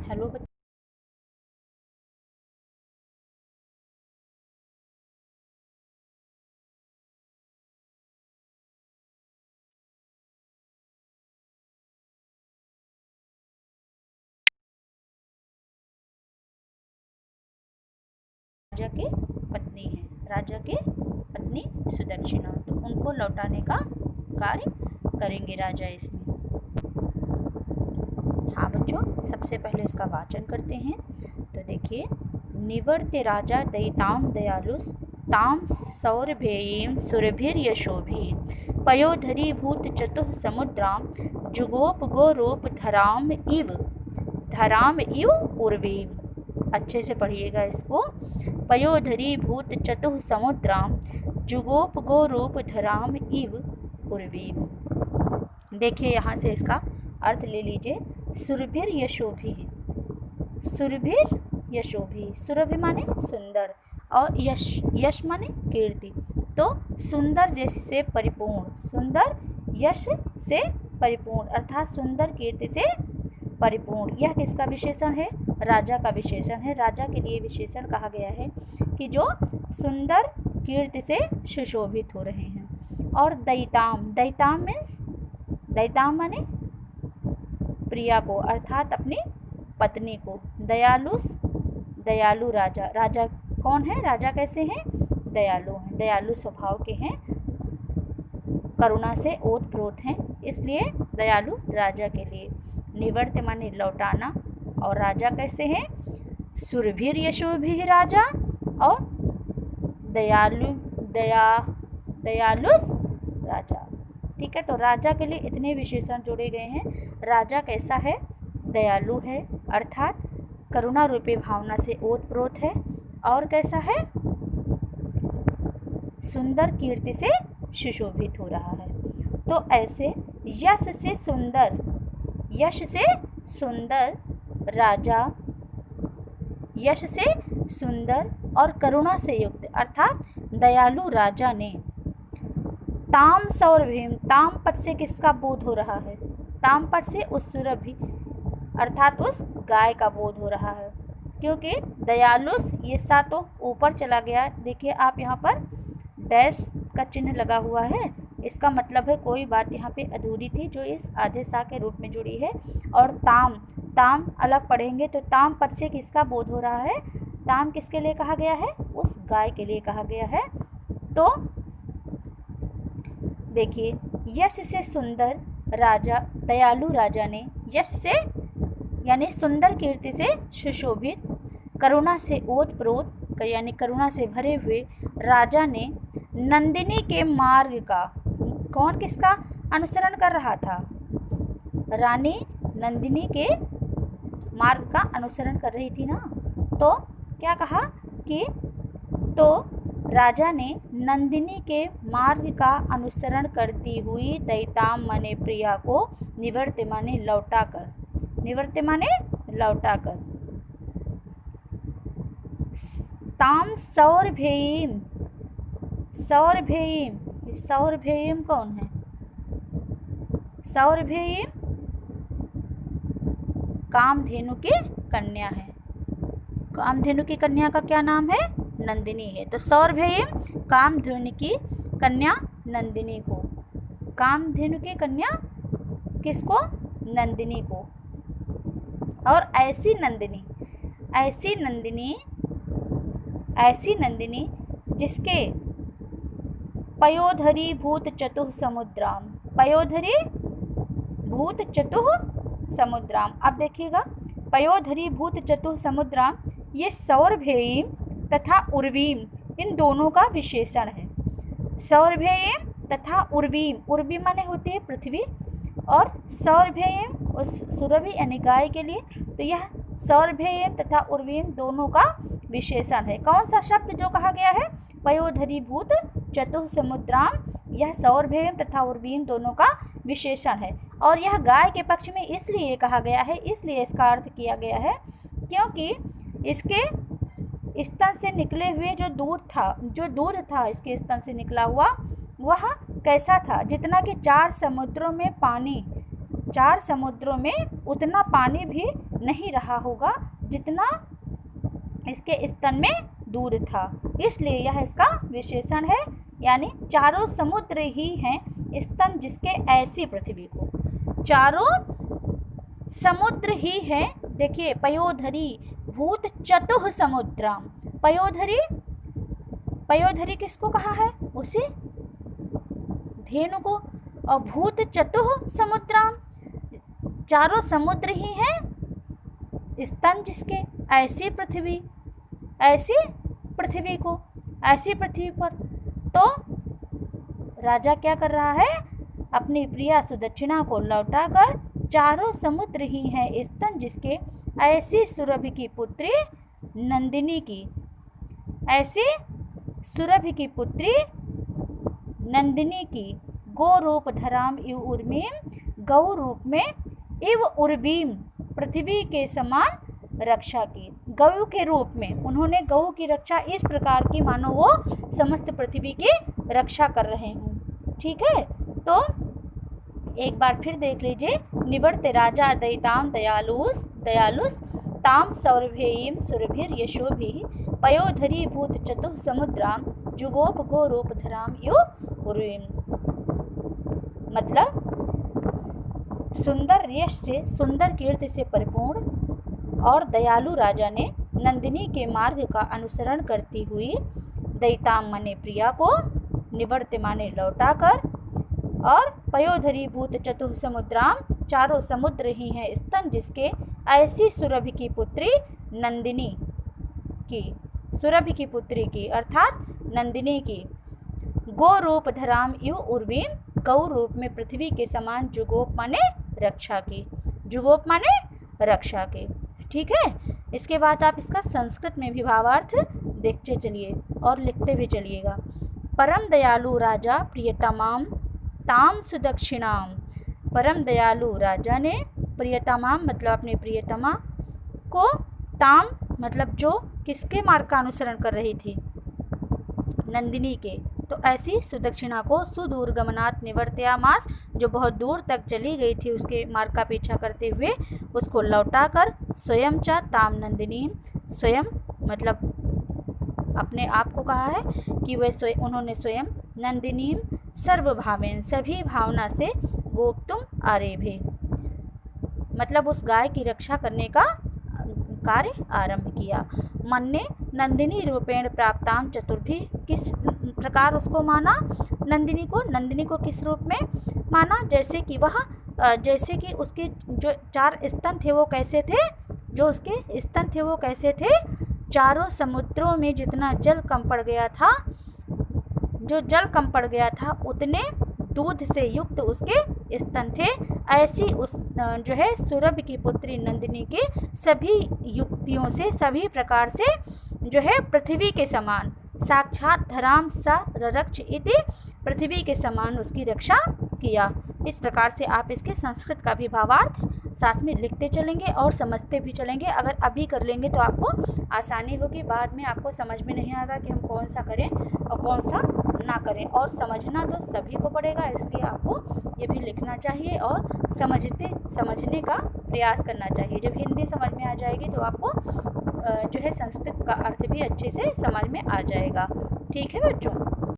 Hello बच्चों। राजा की पत्नी है, राजा की पत्नी सुदक्षिणा, तो उनको लौटाने का कार्य करेंगे राजा इसमें। हाँ बच्चों, सबसे पहले इसका वाचन करते हैं। तो देखिए, निवर्त्य राजा दयिताम दयालुस ताम सौरभेयीं सुरभिर्यशोभि पयोधरी भूत चतुः समुद्राम जुगोप गोरूप धराम इव उर्वीम। अच्छे से पढ़िएगा इसको। पयोधरी भूत चतुः समुद्राम जुगोप गोरूप धराम इव उर्वीम। देखिए यहाँ से इसका अर्थ ले लीजिए। सुरभिर यशोभी, सुरभिर यशोभी, सुरभि माने सुंदर और यश, यश माने कीर्ति। तो सुंदर यश से परिपूर्ण, सुंदर यश से परिपूर्ण अर्थात सुंदर कीर्ति से परिपूर्ण। यह किसका विशेषण है? राजा का विशेषण है। राजा के लिए विशेषण कहा गया है कि जो सुंदर कीर्ति से सुशोभित हो रहे हैं। और दयिताम, दयिताम मीन्स, दयिताम माने प्रिया को अर्थात अपनी पत्नी को। दयालुस, दयालु राजा, राजा कौन है? राजा कैसे हैं? दयालु हैं, दयालु स्वभाव के हैं, करुणा से ओतप्रोत हैं, इसलिए दयालु राजा के लिए। निवर्त माने लौटाना, और राजा कैसे हैं? सुरभिर यशोभि राजा और दयालुस राजा। ठीक है, तो राजा के लिए इतने विशेषण जोड़े गए हैं। राजा कैसा है? दयालु है अर्थात करुणा रूपी भावना से ओतप्रोत है, और कैसा है? सुंदर कीर्ति से सुशोभित हो रहा है। तो ऐसे यश से सुंदर, यश से सुंदर राजा, यश से सुंदर और करुणा से युक्त अर्थात दयालु राजा ने ताम सौरभीम, ताम पट से किसका बोध हो रहा है? ताम पट से उस सुरभि अर्थात उस गाय का बोध हो रहा है, क्योंकि दयालुस ये सा तो ऊपर चला गया। देखिए आप यहाँ पर डैश का चिन्ह लगा हुआ है, इसका मतलब है कोई बात यहाँ पे अधूरी थी जो इस आधे सा के रूप में जुड़ी है। और ताम, ताम अलग पढ़ेंगे तो ताम पट से किसका बोध हो रहा है? ताम किसके लिए कहा गया है? उस गाय के लिए कहा गया है। तो देखिए, यश से सुंदर राजा, दयालु राजा ने यश से यानी सुंदर कीर्ति से सुशोभित, करुणा से ओतप्रोत यानी करुणा से भरे हुए राजा ने नंदिनी के मार्ग का, कौन किसका अनुसरण कर रहा था? रानी नंदिनी के मार्ग का अनुसरण कर रही थी ना। तो क्या कहा कि तो राजा ने नंदिनी के मार्ग का अनुसरण करती हुई दयिताम माने प्रिया को निवर्त्य माने लौटाकर, निवर्त्य माने लौटाकर, ताम सौरभेयीम, सौरभेयीम, सौरभेयीम कौन है? सौरभेयीम कामधेनु की कन्या है। कामधेनु की कन्या का क्या नाम है? नंदिनी है। तो सौरभेयीम कामधेनु की कन्या नंदिनी को, कामधेनु की कन्या किसको? नंदिनी को। और ऐसी नंदिनी, ऐसी नंदिनी, ऐसी नंदिनी जिसके पयोधरी भूत चतुः समुद्राम, पयोधरी भूत चतुः समुद्राम। अब देखिएगा, पयोधरी भूत चतुः समुद्राम ये सौरभेयीम तथा उर्वीम इन दोनों का विशेषण है। सौरभेयीम तथा उर्वीम, उर्वी माने होती है पृथ्वी, और सौरभेयीम उस सुरभि यानी गाय के लिए। तो यह सौरभेयीम तथा उर्वीम दोनों का विशेषण है। कौन सा शब्द जो कहा गया है? पयोधरी भूत चतुः समुद्राम, यह सौरभेयम तथा उर्वीम दोनों का विशेषण है। और यह गाय के पक्ष में इसलिए कहा गया है, इसलिए इसका अर्थ किया गया है क्योंकि इसके स्तन से निकले हुए जो दूध था इसके स्तन से निकला हुआ, वह कैसा था? जितना कि 4 समुद्रों में पानी, 4 समुद्रों में उतना पानी भी नहीं रहा होगा जितना इसके स्तन में दूध था, इसलिए यह इसका विशेषण है। यानी चारों समुद्र ही हैं स्तन जिसके, ऐसी पृथ्वी को चारों समुद्र ही है। देखिए, पयोधरी भूत चतुः समुद्राम, पयोधरी, पयोधरी किसको कहा है? उसे धेनु को। और भूत चतुः समुद्राम, चारों समुद्र ही हैं स्तन जिसके, ऐसी पृथ्वी, ऐसी पृथ्वी को, ऐसी पृथ्वी पर। तो राजा क्या कर रहा है? अपनी प्रिया सुदक्षिणा को लौटाकर चारों समुद्र ही हैं स्तन जिसके, ऐसी सुरभि की पुत्री नंदिनी की, ऐसी सुरभि की पुत्री नंदिनी की गो रूप धराम इव उर्मीम, गौ रूप में इव उर्वीम, पृथ्वी के समान रक्षा की। गौ के रूप में उन्होंने गौ की रक्षा इस प्रकार की मानो वो समस्त पृथ्वी की रक्षा कर रहे हों। ठीक है, तो एक बार फिर देख लीजिए। निवर्त राजा दयिताम दयालुस दयालुस ताम सौरभेयीम सुरभिर यशोभिः पयोधरी भूत चतुः समुद्राम जुगोप गो रूप धराम यु उर्वीम। मतलब सुंदर यश से, सुंदर कीर्ति से परिपूर्ण और दयालु राजा ने नंदिनी के मार्ग का अनुसरण करती हुई दयिताम माने प्रिया को, निवर्त माने लौटाकर, और पयोधरी भूत चतुः समुद्राम, चारों समुद्र ही हैं स्तन जिसके, ऐसी सुरभि की पुत्री नंदिनी की, सुरभि की पुत्री की अर्थात नंदिनी की, गो रूप धराम यु उर्वीम, गौ रूप में पृथ्वी के समान, जुगोप माने रक्षा की, जुगोप माने रक्षा की। ठीक है, इसके बाद आप इसका संस्कृत में भी भावार्थ देखते चलिए और लिखते भी चलिएगा। परम दयालु राजा प्रियतमाम ताम सुदक्षिणाम, परम दयालु राजा ने प्रियतमाम मतलब अपनी प्रियतमा को, ताम मतलब जो किसके मार्ग का अनुसरण कर रही थी? नंदिनी के। तो ऐसी सुदक्षिणा को सुदूर गमनात् निवर्तयामास, जो बहुत दूर तक चली गई थी उसके मार्ग का पीछा करते हुए, उसको लौटाकर स्वयं च ताम नंदिनी, स्वयं मतलब अपने आप को कहा है कि वह उन्होंने स्वयं नंदिनी सर्वभावेन सभी भावना से गोप्तुम आरेभे, मतलब उस गाय की रक्षा करने का कार्य आरंभ किया। मन ने नंदिनी रूपेण प्राप्ताम चतुर्भी, किस प्रकार उसको माना? नंदिनी को किस रूप में माना? जैसे कि वह, जैसे कि उसके जो चार स्तन थे वो कैसे थे? जो उसके स्तन थे वो कैसे थे? चारों समुद्रों में जितना जल कम पड़ गया था, जो जल कम पड़ गया था उतने दूध से युक्त उसके स्तन थे। ऐसी उस जो है सुरभि की पुत्री नंदिनी के सभी युक्तियों से, सभी प्रकार से जो है पृथ्वी के समान, साक्षात धराम सा ररक्ष इति, पृथ्वी के समान उसकी रक्षा किया। इस प्रकार से आप इसके संस्कृत का भी भावार्थ साथ में लिखते चलेंगे और समझते भी चलेंगे। अगर अभी कर लेंगे तो आपको आसानी होगी, बाद में आपको समझ में नहीं आएगा कि हम कौन सा करें और कौन सा ना करें। और समझना तो सभी को पड़ेगा, इसलिए आपको ये भी लिखना चाहिए और समझने का प्रयास करना चाहिए। जब हिंदी समझ में आ जाएगी तो आपको जो है संस्कृत का अर्थ भी अच्छे से समझ में आ जाएगा। ठीक है बच्चों।